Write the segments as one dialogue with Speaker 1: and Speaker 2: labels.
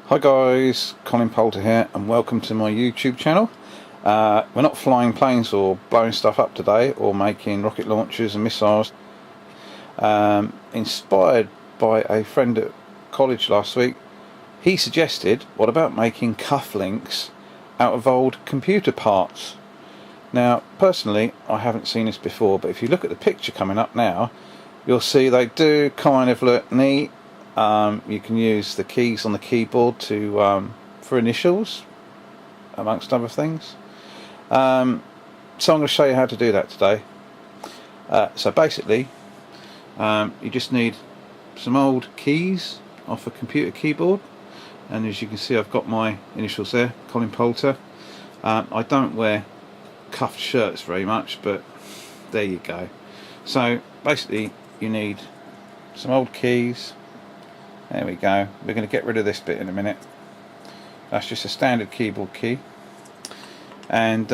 Speaker 1: Hi guys, Colin Poulter here and welcome to my YouTube channel. We're not flying planes or blowing stuff up today or making rocket launchers and missiles. Inspired by a friend at college last week, he suggested, what about making cufflinks out of old computer parts? Now personally I haven't seen this before, but if you look at the picture coming up now, you'll see they do kind of look neat. You can use the keys on the keyboard to for initials, amongst other things. So I'm going to show you how to do that today. So basically, you just need some old keys off a computer keyboard, and as you can see, I've got my initials there, Colin Poulter. I don't wear cuffed shirts very much, but there you go. So basically, you need some old keys. There we go. We're going to get rid of this bit in a minute. That's just a standard keyboard key. And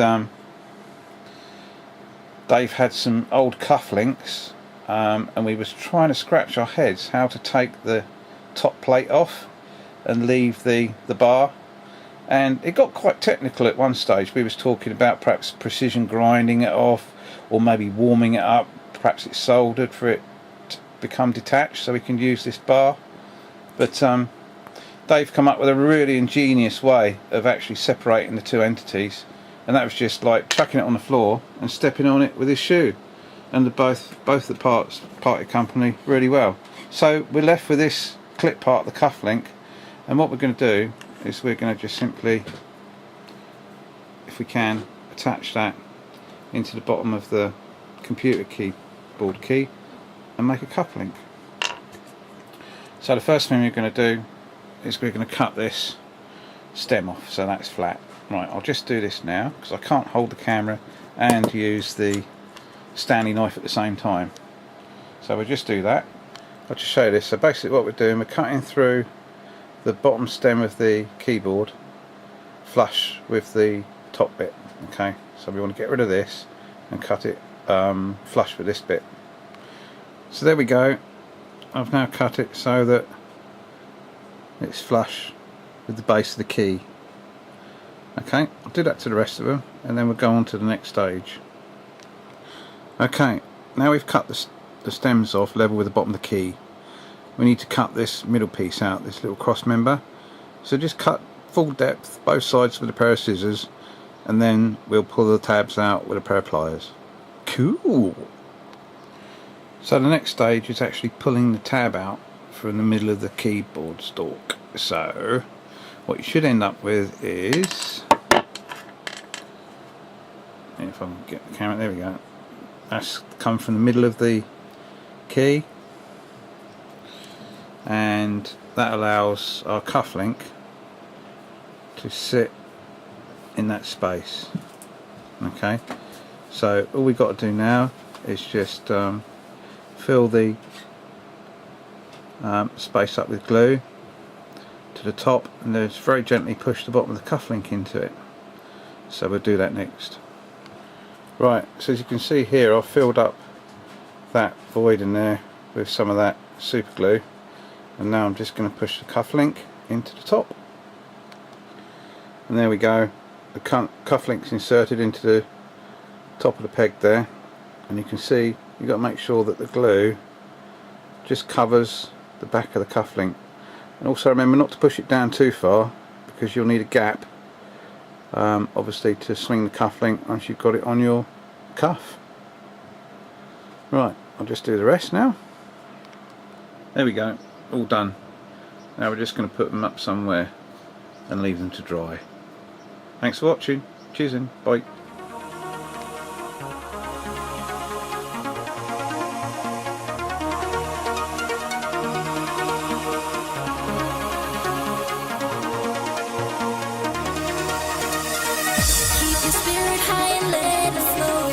Speaker 1: Dave had some old cufflinks, and we was trying to scratch our heads how to take the top plate off and leave the bar. And it got quite technical at one stage. We was talking about perhaps precision grinding it off, or maybe warming it up. Perhaps it's soldered for it to become detached so we can use this bar. But Dave come up with a really ingenious way of actually separating the two entities, and that was just like chucking it on the floor and stepping on it with his shoe, and both the parts parted company really well. So we're left with this clip part of the cufflink, and what we're going to do is we're going to just simply, if we can, attach that into the bottom of the computer keyboard key and make a cufflink. So the first thing we're going to do is we're going to cut this stem off, so that's flat. Right, I'll just do this now because I can't hold the camera and use the Stanley knife at the same time. So we'll just do that. I'll just show you this. So basically what we're doing, we're cutting through the bottom stem of the keyboard flush with the top bit. Okay, so we want to get rid of this and cut it flush with this bit. So there we go. I've now cut it so that it's flush with the base of the key. Okay, I'll do that to the rest of them, and then we'll go on to the next stage. Okay, now we've cut the stems off level with the bottom of the key. We need to cut this middle piece out, this little cross member. So just cut full depth both sides with a pair of scissors, and then we'll pull the tabs out with a pair of pliers. Cool! So the next stage is actually pulling the tab out from the middle of the keyboard stalk. So what you should end up with is, if I can get the camera, there we go, that's come from the middle of the key, and that allows our cufflink to sit in that space. Okay, so all we've got to do now is just fill the space up with glue to the top, and then just very gently push the bottom of the cufflink into it. So we'll do that next. Right, so as you can see here, I've filled up that void in there with some of that super glue, and now I'm just going to push the cufflink into the top, and there we go. The cufflink's inserted into the top of the peg there, and you can see you've got to make sure that the glue just covers the back of the cufflink, and also remember not to push it down too far because you'll need a gap obviously to swing the cufflink once you've got it on your cuff. Right, I'll just do the rest now. There we go, all done. Now we're just going to put them up somewhere and leave them to dry. Thanks for watching, cheers and bye.
Speaker 2: Keep your spirit high and let it flow.